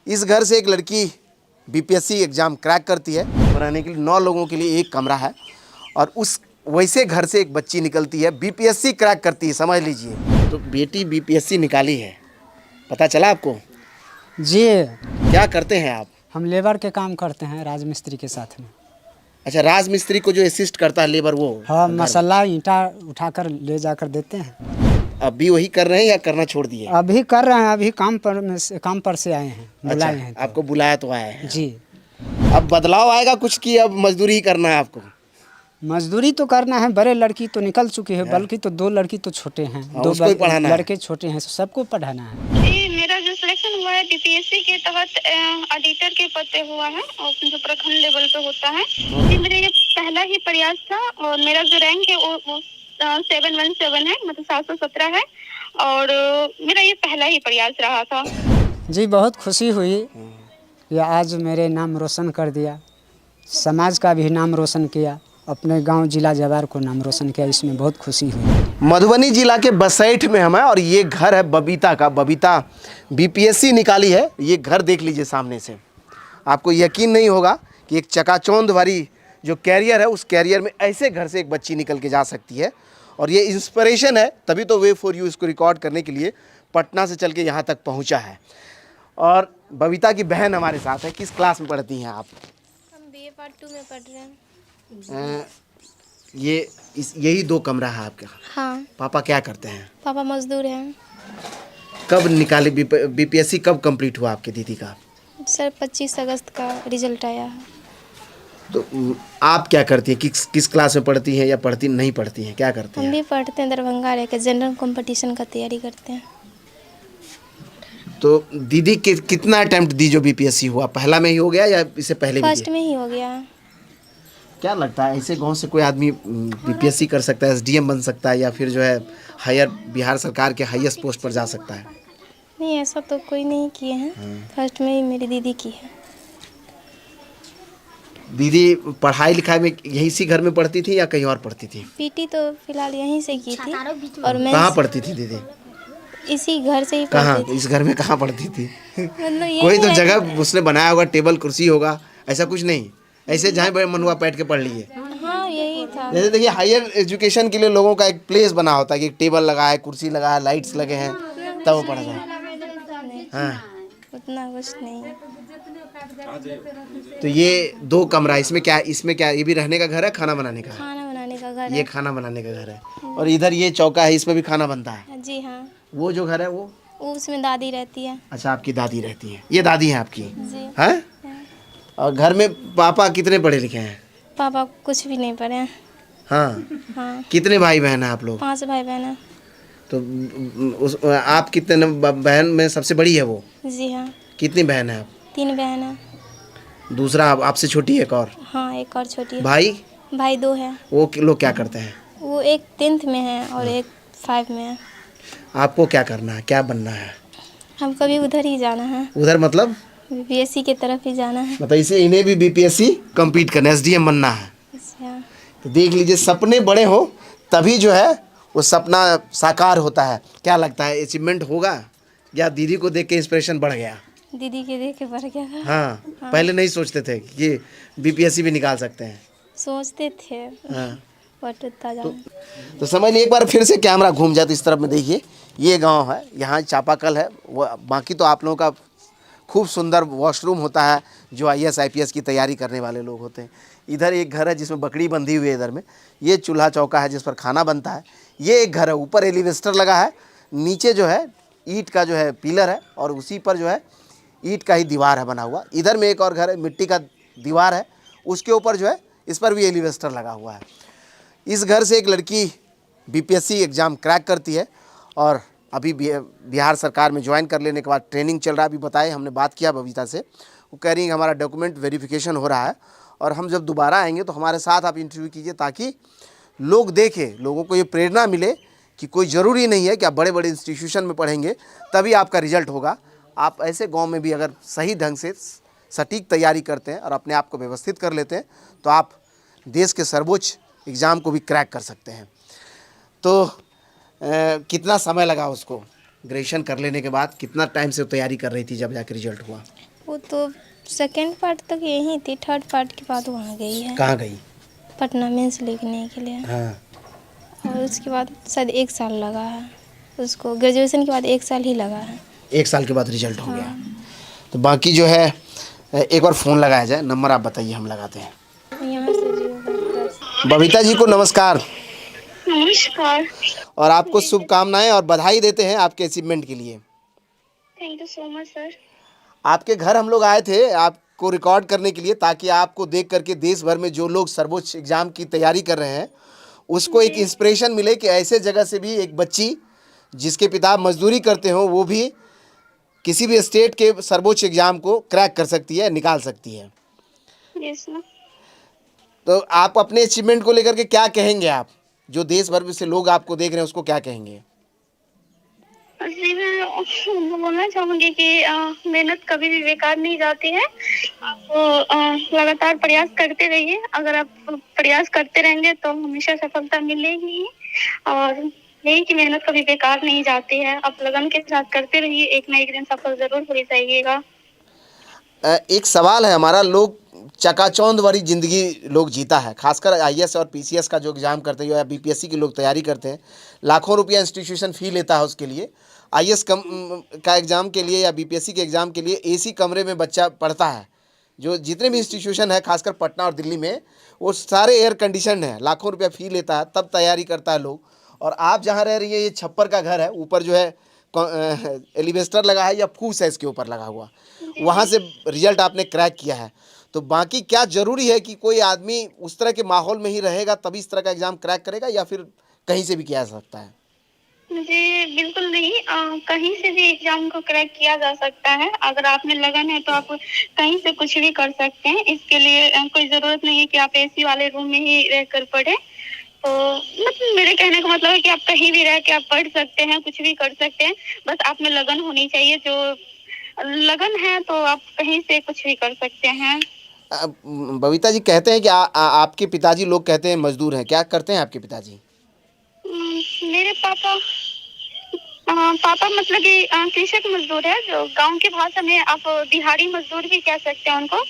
इस घर से एक लड़की बीपीएससी एग्ज़ाम क्रैक करती है। रहने के लिए 9 लोगों के लिए एक कमरा है और उस वैसे घर से एक बच्ची निकलती है, बीपीएससी क्रैक करती है, समझ लीजिए। तो बेटी बीपीएससी निकाली है, पता चला आपको? जी, क्या करते हैं आप? हम लेबर के काम करते हैं राजमिस्त्री के साथ में। अच्छा, राजमिस्त्री को जो असिस्ट करता है लेबर, वो हाँ, घर में। मसाला ईंटा उठाकर ले जाकर देते हैं। अब भी वही कर रहे हैं या करना छोड़ दिए? अभी कर रहे हैं, अभी काम पर से आए हैं, बुलाए हैं तो। आपको बुलाया तो आए हैं। जी, अब बदलाव आएगा कुछ कि अब मजदूरी ही करना है आपको? मजदूरी तो करना है। बड़े लड़की तो निकल चुकी है, बल्कि तो 2 लड़की तो छोटे हैं, उसको ही पढ़ाना है। लड़के छोटे हैं, सबको पढ़ाना है। जी, मेरा जो सिलेक्शन हुआ है बीपीएससी के तहत ऑडिटर के पद पे हुआ है और जो प्रखंड लेवल पे होता है। जी, मेरा ये पहला ही प्रयास था और मेरा जो रैंक है वो 717 है, मतलब 717 है और मेरा ये पहला ही प्रयास रहा था। जी, बहुत खुशी हुई। ये आज मेरे नाम रोशन कर दिया, समाज का भी नाम रोशन किया, अपने गांव जिला जवार को नाम रोशन किया, इसमें बहुत खुशी हुई। मधुबनी जिला के बसैठ में हम हैं और ये घर है बबीता का। बबीता बीपीएससी निकाली है। ये घर देख लीजिए सामने से, आपको यकीन नहीं होगा कि एक चकाचौंध वाली जो कैरियर है, उस कैरियर में ऐसे घर से एक बच्ची निकल के जा सकती है। और ये इंस्पिरेशन है, तभी तो वे फॉर यू इसको रिकॉर्ड करने के लिए पटना से चल के यहाँ तक पहुँचा है। और बबीता की बहन हमारे साथ है। किस क्लास में पढ़ती हैं आप? हम बीए पार्ट 2 में पढ़ रहे हैं। यही 2 कमरा है आपका? हाँ, पापा क्या करते हैं? पापा मजदूर हैं। कब निकाले बीपीएससी, कब कंप्लीट हुआ आपके दीदी का? सर 25 अगस्त का रिजल्ट आया है। तो आप क्या करती हैं? किस क्लास में पढ़ती हैं या पढ़ती नहीं पढ़ती हैं, क्या करती हम हैं? भी पढ़ते हैं, दरभंगा रह के जनरल कंपटीशन का तैयारी करते हैं। तो दीदी कितना अटेम्प्ट दी जो बीपीएससी हुआ? पहला में ही हो गया या इससे पहले भी फर्स्ट दिए? में ही हो गया। क्या लगता है ऐसे गांव से कोई आदमी बीपीएससी कर सकता है, एसडीएम बन सकता है या फिर जो है हायर बिहार सरकार के हाईएस्ट पोस्ट पर जा सकता है? नहीं, ऐसा तो कोई नहीं किए हैं। फर्स्ट में ही मेरी दीदी की है। दीदी पढ़ाई लिखाई में यहीं सी घर में पढ़ती थी या कहीं और पढ़ती थी? पीटी तो फिलहाल यहीं से की थी और मैं कहाँ पढ़ती थी दीदी? इसी घर से ही कहाँ? पढ़ती थी। इस घर में कहाँ पढ़ती थी? मतलब यही कोई तो है। जगह उसने बनाया होगा, टेबल कुर्सी होगा, ऐसा कुछ नहीं? ऐसे जहाँ बड़े मन हुआ बैठ के पढ़ लिए? हाँ, यही था। जैसे देखिए हायर एजुकेशन के लिए लोगों का एक प्लेस बना होता है कि एक टेबल लगा है, कुर्सी लगा है, लाइट्स लगे हैं, तब वो पढ़ा जाए। हाँ, उतना कुछ नहीं। तो ये 2 कमरा, इसमें क्या ये भी रहने का घर है, खाना बनाने का है? खाना बनाने का घर ये है। खाना बनाने का घर है और इधर ये चौका है, इसमें भी खाना बनता है। जी हाँ, वो जो घर है वो? उसमें दादी रहती है। अच्छा, आपकी दादी रहती है। ये दादी है आपकी? जी हैं? और घर में पापा कितने पढ़े लिखे हैं? पापा कुछ भी नहीं पढ़े हैं। हाँ। हाँ, कितने भाई बहन हैं आप लोग? 5 भाई बहन हैं। तो आप कितने बहन में सबसे बड़ी है वो? जी हाँ, कितनी बहन है आप? 3 बहन हैं। दूसरा आपसे छोटी है एक और? हाँ, एक और छोटी है। भाई 2 हैं। वो लोग क्या करते हैं? वो एक 10th में है और एक 5 में है। आपको क्या करना है, क्या बनना है? हमको भी उधर ही जाना है, उधर मतलब? बीपीएससी की तरफ ही जाना है। मतलब इसे इन्हें भी बीपीएससी कंप्लीट करना है, एसडीएम बनना है। अच्छा, तो देख लीजिए, सपने बड़े हो तभी जो है वो सपना साकार होता है। क्या लगता है अचीवमेंट होगा या दीदी को देख के इंस्पिरेशन बढ़ गया? दीदी के देख के बढ़ गया था। हाँ, पहले नहीं सोचते थे कि ये बीपीएससी भी निकाल सकते हैं? सोचते थे, हाँ। बट उतना जाना। तो समझ लीजिए, एक बार फिर से कैमरा घूम जाए तो इस तरफ में देखिए, ये गांव है, यहाँ चापाकल है। वो बाकी तो आप लोगों का खूब सुंदर वॉशरूम होता है जो आईएएस आईपीएस की तैयारी करने वाले लोग होते हैं। इधर एक घर है जिसमें बकरी बंधी हुई है, इधर में ये चूल्हा चौका है जिस पर खाना बनता है। ये एक घर है, ऊपर एलिवेस्टर लगा है, नीचे जो है ईंट का जो है पिलर है और उसी पर जो है ईंट का ही दीवार है बना हुआ। इधर में एक और घर है, मिट्टी का दीवार है, उसके ऊपर जो है इस पर भी एलिवेस्टर लगा हुआ है। इस घर से एक लड़की बीपीएससी एग्ज़ाम क्रैक करती है और अभी बिहार सरकार में ज्वाइन कर लेने के बाद ट्रेनिंग चल रहा है। अभी बताए, हमने बात किया बबीता से, वो कह रही है हमारा डॉक्यूमेंट वेरिफिकेशन हो रहा है और हम जब दोबारा आएंगे तो हमारे साथ आप इंटरव्यू कीजिए ताकि लोग देखें, लोगों को ये प्रेरणा मिले कि कोई ज़रूरी नहीं है कि आप बड़े बड़े इंस्टीट्यूशन में पढ़ेंगे तभी आपका रिजल्ट होगा। आप ऐसे गांव में भी अगर सही ढंग से सटीक तैयारी करते हैं और अपने आप को व्यवस्थित कर लेते हैं तो आप देश के सर्वोच्च एग्ज़ाम को भी क्रैक कर सकते हैं। तो कितना समय लगा उसको ग्रेजुएशन कर लेने के बाद? कितना टाइम से तैयारी कर रही थी जब जाकर रिजल्ट हुआ? वो तो सेकंड पार्ट तक यहीं थी, थर्ड पार्ट के बाद वहाँ गई है कहाँ गई? पटना मेंस लिखने के लिए। हाँ। और उसके बाद शायद 1 साल लगा है उसको, ग्रेजुएशन के बाद 1 साल ही लगा है। 1 साल के बाद रिजल्ट हो गया। तो बाकी जो है एक बार फ़ोन लगाया जाए, नंबर आप बताइए, हम लगाते हैं। यहाँ से जो बबीता जी को नमस्कार नमस्कार। और आपको शुभकामनाएं और बधाई देते हैं आपके अचीवमेंट के लिए। Thank you so much sir. आपके घर हम लोग आए थे आपको रिकॉर्ड करने के लिए, ताकि आपको देख करके देश भर में जो लोग सर्वोच्च एग्जाम की तैयारी कर रहे हैं उसको एक इंस्पिरेशन मिले कि ऐसे जगह से भी एक बच्ची जिसके पिता मजदूरी करते हो वो भी किसी भी स्टेट के सर्वोच्च एग्जाम को क्रैक कर सकती है, निकाल सकती है। Yes sir. तो आप अपने अचीवमेंट को लेकर के क्या कहेंगे? आप जो देश भर से लोग आपको देख रहे हैं उसको क्या कहेंगे? जी मैं बोलना चाहूँगी कि मेहनत कभी भी बेकार नहीं जाती है। आप लगातार प्रयास करते रहिए। अगर आप प्रयास करते रहेंगे तो हमेशा सफलता मिलेगी ही। और यही कि मेहनत कभी बेकार नहीं जाती है। आप लगन के साथ करते रहिए, एक ना एक दिन सफल जरूर हो जाइएगा। एक सवाल है हमारा, लोग चकाचौंध वाली ज़िंदगी लोग जीता है, खासकर आईएएस और पीसीएस का जो एग्ज़ाम करते हैं या बीपीएससी की लोग तैयारी करते हैं, लाखों रुपया इंस्टीट्यूशन फ़ी लेता है उसके लिए। आईएएस का एग्ज़ाम के लिए या बीपीएससी के एग्ज़ाम के लिए एसी कमरे में बच्चा पढ़ता है। जो जितने भी इंस्टीट्यूशन है खासकर पटना और दिल्ली में, वो सारे एयर कंडीशन है, लाखों रुपया फ़ी लेता है तब तैयारी करता है लोग। और आप जहाँ रह रही है ये छप्पर का घर है, ऊपर जो है एलिवेस्टर लगा है या फूस है इसके ऊपर लगा हुआ, वहाँ से रिजल्ट आपने क्रैक किया है। तो बाकी क्या ज़रूरी है कि कोई आदमी उस तरह के माहौल में ही रहेगा तभी इस तरह का एग्ज़ाम क्रैक करेगा, या फिर कहीं से भी किया जा सकता है? जी बिल्कुल नहीं। कहीं से भी एग्जाम को क्रैक किया जा सकता है। अगर आप में लगन है तो आप कहीं से कुछ भी कर सकते हैं। इसके लिए कोई ज़रूरत नहीं है कि आप एसी वाले रूम में ही रहकर पढ़ें। तो मतलब मेरे कहने का मतलब है कि आप कहीं भी रह के आप पढ़ सकते हैं, कुछ भी कर सकते हैं। बस आप में लगन होनी चाहिए। जो लगन है तो आप कहीं से कुछ भी कर सकते हैं। बबीता जी कहते हैं कि आपके पिताजी लोग कहते हैं मजदूर हैं, क्या करते हैं आपके पिताजी? मेरे पापा पापा मतलब कि कृषक मजदूर है। जो गांव की भाषा में आप दिहाड़ी मजदूर भी कह सकते हैं उनको।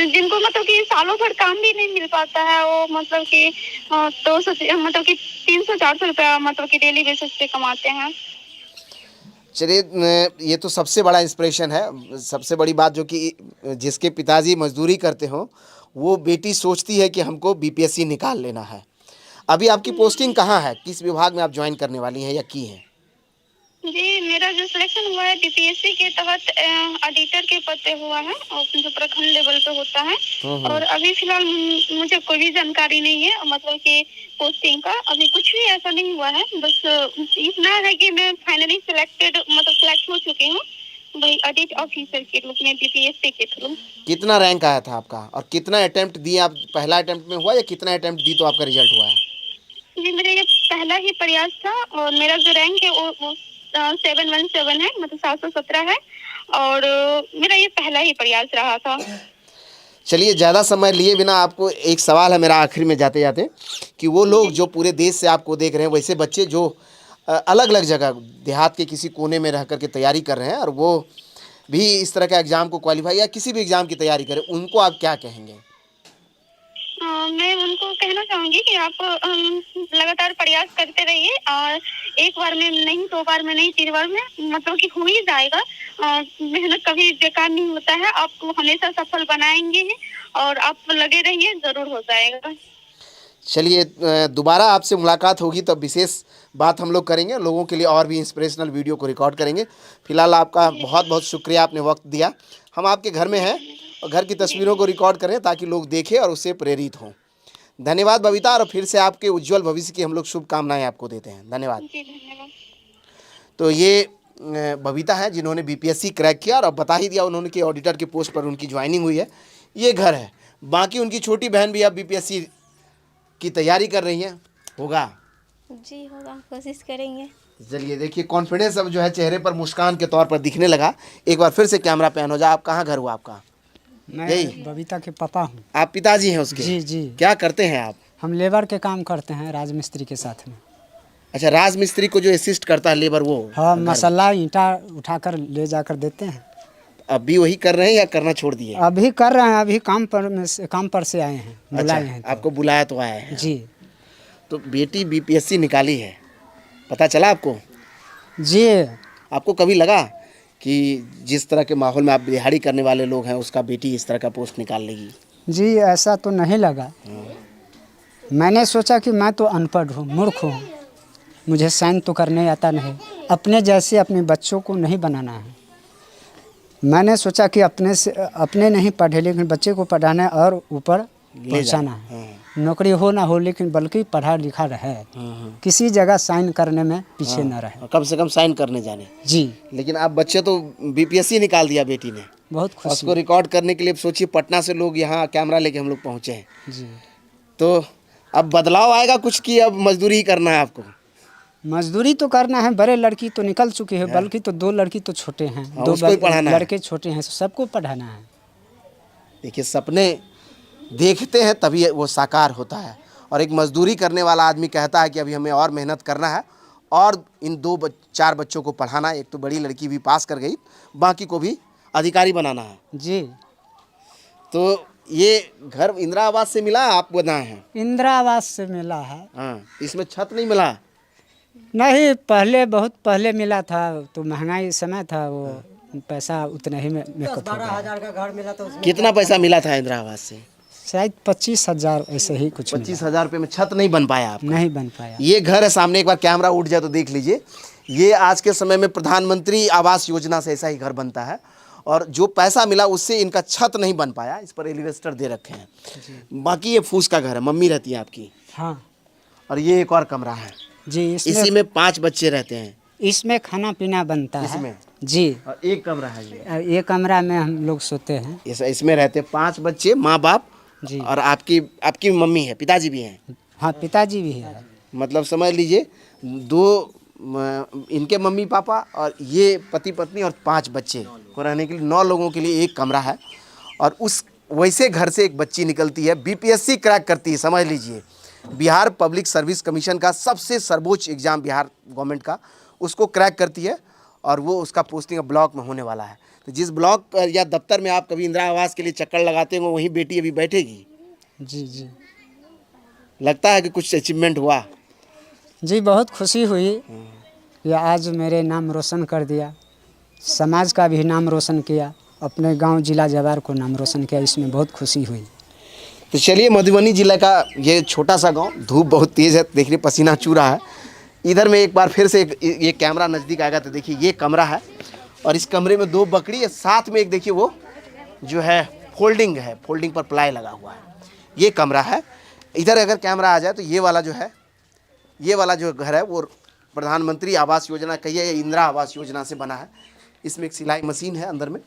जिनको मतलब कि सालों भर काम भी नहीं मिल पाता है। वो मतलब कि 200 मतलब कि 300-400 रुपया मतलब कि डेली बेसिस पे कमाते हैं। चलिए, ये तो सबसे बड़ा इंस्पिरेशन है। सबसे बड़ी बात जो कि जिसके पिताजी मजदूरी करते हो वो बेटी सोचती है कि हमको बीपीएससी निकाल लेना है। अभी आपकी पोस्टिंग कहाँ है, किस विभाग में आप ज्वाइन करने वाली हैं या की हैं? जी मेरा जो सिलेक्शन हुआ है बीपीएससी के तहत ऑडिटर के पद पे हुआ है, और जो प्रखंड लेवल पे होता है। और अभी फिलहाल मुझे कोई भी जानकारी नहीं है मतलब कि पोस्टिंग का। अभी कुछ भी ऐसा नहीं हुआ है। बस इतना है कि मैं फाइनली सिलेक्ट हो चुकी हूँ वही ऑडिट ऑफिसर के रूप में बीपीएससी के थ्रू। कितना रैंक आया था आपका और कितना अटेम्प्ट दिए आप? पहला अटेम्प्ट में हुआ या कितना अटेम्प्ट दी तो आपका रिजल्ट हुआ है? जी मेरा ये पहला ही प्रयास था। और मेरा जो रैंक है वो 717 है, मतलब 717 है। और मेरा ये पहला ही प्रयास रहा था। चलिए, ज़्यादा समय लिए बिना आपको एक सवाल है मेरा आखिर में जाते जाते, कि वो लोग जो पूरे देश से आपको देख रहे हैं, वैसे बच्चे जो अलग अलग जगह देहात के किसी कोने में रह कर के तैयारी कर रहे हैं और वो भी इस तरह का एग्ज़ाम को क्वालिफाई या किसी भी एग्ज़ाम की तैयारी करें, उनको आप क्या कहेंगे? मैं उनको कहना चाहूंगी कि आप लगातार प्रयास करते रहिए। और एक बार में नहीं, 2 बार में नहीं, 3 बार में मतलब कि हो ही जाएगा। मेहनत कभी बेकार नहीं होता है। आपको हमेशा सफल बनाएंगे ही। और आप लगे रहिए, जरूर हो जाएगा। चलिए, दोबारा आपसे मुलाकात होगी तब विशेष बात हम लोग करेंगे, लोगों के लिए और भी इंस्पिरेशनल वीडियो को रिकॉर्ड करेंगे। फिलहाल आपका बहुत बहुत शुक्रिया, आपने वक्त दिया। हम आपके घर में हैं और घर की तस्वीरों को रिकॉर्ड करें ताकि लोग देखें और उससे प्रेरित हों। धन्यवाद बबीता, और फिर से आपके उज्जवल भविष्य की हम लोग शुभकामनाएं आपको देते हैं। धन्यवाद। जी धन्यवाद। तो ये बबीता हैं जिन्होंने बीपीएससी क्रैक किया और अब बता ही दिया उन्होंने कि ऑडिटर की पोस्ट पर उनकी ज्वाइनिंग हुई है। ये घर है। बाकी उनकी छोटी बहन भी अब बीपीएससी की तैयारी कर रही हैं। होगा जी होगा, कोशिश करेंगे। चलिए देखिए, कॉन्फिडेंस अब जो है चेहरे पर मुस्कान के तौर पर दिखने लगा। एक बार फिर से कैमरा पैन हो जाए। आप कहाँ घर हुआ आपका? मैं यही? बबीता के पापा हूँ। आप पिताजी हैं उसके? जी जी। क्या करते हैं आप? हम लेबर के काम करते हैं राजमिस्त्री के साथ में। अच्छा, राजमिस्त्री को जो असिस्ट करता है लेबर, वो? हाँ, मसाला ईंटा उठाकर ले जाकर देते हैं। अभी वही कर रहे हैं या करना छोड़ दिए? अभी कर रहे हैं, अभी काम पर से आए हैं, बुलाए हैं तो। आपको बुलाया तो आए हैं। जी तो बेटी बीपीएससी निकाली है, पता चला आपको? जी। आपको कभी लगा कि जिस तरह के माहौल में आप दिहाड़ी करने वाले लोग हैं उसका बेटी इस तरह का पोस्ट निकाल लेगी? जी ऐसा तो नहीं लगा। मैंने सोचा कि मैं तो अनपढ़ हूँ, मूर्ख हूँ, मुझे साइन तो करने आता नहीं, अपने जैसे अपने बच्चों को नहीं बनाना है। मैंने सोचा कि अपने नहीं पढ़े लेकिन बच्चे को पढ़ाना है और ऊपर पहुँचाना है। नौकरी हो ना हो लेकिन बल्कि पढ़ा लिखा रहे, किसी जगह साइन करने में पीछे न रहे, कम से कम साइन करने जाने। जी। लेकिन आप बच्चे तो बीपीएससी निकाल दिया बेटी ने, बहुत खुशी। उसको रिकॉर्ड करने के लिए सोचिए पटना से लोग यहाँ कैमरा लेके हम लोग पहुँचे हैं। जी। तो अब बदलाव आएगा कुछ कि अब मजदूरी ही करना है आपको? मजदूरी तो करना है, बड़े लड़की तो निकल चुके हैं, बल्कि तो 2 लड़की तो छोटे हैं, दो उसको ही पढ़ाना है। लड़के छोटे हैं, सबको पढ़ाना है। देखिए सपने देखते हैं तभी वो साकार होता है, और एक मजदूरी करने वाला आदमी कहता है कि अभी हमें और मेहनत करना है और इन 4 बच्चों को पढ़ाना है। एक तो बड़ी लड़की भी पास कर गई, बाकी को भी अधिकारी बनाना है। जी। तो ये घर इंदिरा आवास से मिला, आप बनाए हैं? इंदिरा आवास से मिला है। हाँ, इसमें छत नहीं मिला? नहीं, पहले बहुत पहले मिला था, तो महंगाई समय था, वो पैसा उतना ही में मेकअप हो गया। 12,000 का घर मिला था। कितना पैसा मिला था इंदिरा आवास से? शायद 25,000 ऐसे ही कुछ। 25,000 रुपये में छत नहीं बन पाया आप? नहीं बन पाया। ये घर है सामने, एक बार कैमरा उठ जाए तो देख लीजिए। ये आज के समय में प्रधानमंत्री आवास योजना से ऐसा ही घर बनता है, और जो पैसा मिला उससे इनका छत नहीं बन पाया, इस पर एलिवेस्टर दे रखे हैं। बाकी ये फूस का घर है, मम्मी रहती है आपकी? हाँ। और ये एक और कमरा है जी। इसी में 5 बच्चे रहते हैं? इसमें खाना पीना बनता है इसमें? जी। और एक कमरा है ये कमरा में हम लोग सोते हैं। इसमें रहते 5 बच्चे, माँ बाप जी। और आपकी मम्मी है, पिताजी भी हैं? हाँ, पिताजी भी है। मतलब समझ लीजिए 2 इनके मम्मी पापा और ये पति पत्नी और 5 बच्चे को रहने के लिए 9 लोगों के लिए एक कमरा है। और उस वैसे घर से एक बच्ची निकलती है, बीपीएससी क्रैक करती है। समझ लीजिए बिहार पब्लिक सर्विस कमीशन का सबसे सर्वोच्च एग्ज़ाम बिहार गवर्नमेंट का, उसको क्रैक करती है, और वो उसका पोस्टिंग ब्लॉक में होने वाला है। तो जिस ब्लॉक या दफ्तर में आप कभी इंदिरा आवास के लिए चक्कर लगाते हो वहीं बेटी अभी बैठेगी। जी जी। लगता है कि कुछ अचीवमेंट हुआ? जी, बहुत खुशी हुई कि आज मेरे नाम रोशन कर दिया, समाज का भी नाम रोशन किया, अपने गांव जिला जवार को नाम रोशन किया, इसमें बहुत खुशी हुई। तो चलिए, मधुबनी जिले का ये छोटा सा गांव, धूप बहुत तेज़ है, देखिए पसीना चू रहा है। इधर में एक बार फिर से ये कैमरा नज़दीक आएगा तो देखिए ये कमरा है, और इस कमरे में 2 बकरी है, साथ में एक देखिए वो जो है फोल्डिंग है, फोल्डिंग पर प्लाई लगा हुआ है, ये कमरा है। इधर अगर कैमरा आ जाए तो ये वाला जो है, ये वाला जो घर है वो प्रधानमंत्री आवास योजना कहिए या इंदिरा आवास योजना से बना है। इसमें एक सिलाई मशीन है अंदर में,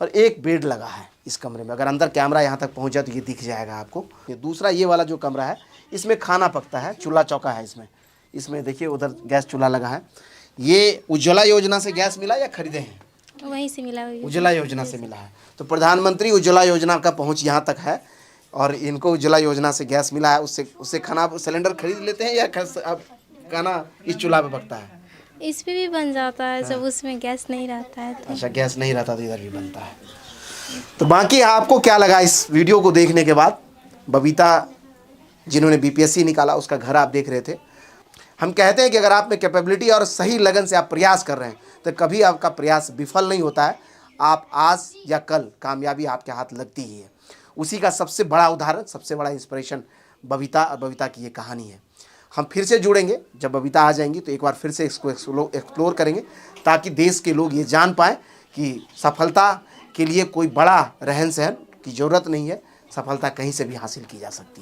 और एक बेड लगा है इस कमरे में। अगर अंदर कैमरा यहाँ तक पहुँच जाए तो ये दिख जाएगा आपको। ये दूसरा ये वाला जो कमरा है, इसमें खाना पकता है, चूल्हा चौका है इसमें देखिए उधर गैस चूल्हा लगा है। ये उज्ज्वला योजना से गैस मिला या खरीदे हैं? वहीं से मिला हुआ। उज्ज्वला योजना से मिला है। तो प्रधानमंत्री उज्ज्वला योजना का पहुंच यहाँ तक है, और इनको उज्ज्वला योजना से गैस मिला है। उससे खाना सिलेंडर खरीद लेते हैं या अब खाना इस चूल्हा पे पकता है? इस पे भी बन जाता है जब उसमें गैस नहीं रहता है तो। अच्छा, गैस नहीं रहता तो इधर भी बनता है। तो बाकी आपको क्या लगा इस वीडियो को देखने के बाद? बबीता जिन्होंने बीपीएससी निकाला उसका घर आप देख रहे थे। हम कहते हैं कि अगर आप में कैपेबिलिटी और सही लगन से आप प्रयास कर रहे हैं तो कभी आपका प्रयास विफल नहीं होता है। आप आज या कल कामयाबी आपके हाथ लगती ही है। उसी का सबसे बड़ा उदाहरण, सबसे बड़ा इंस्पिरेशन बबीता और बबीता की ये कहानी है। हम फिर से जुड़ेंगे, जब बबीता आ जाएंगी तो एक बार फिर से इसको एक्सप्लोर करेंगे, ताकि देश के लोग ये जान पाएँ कि सफलता के लिए कोई बड़ा रहन सहन की ज़रूरत नहीं है, सफलता कहीं से भी हासिल की जा सकती है।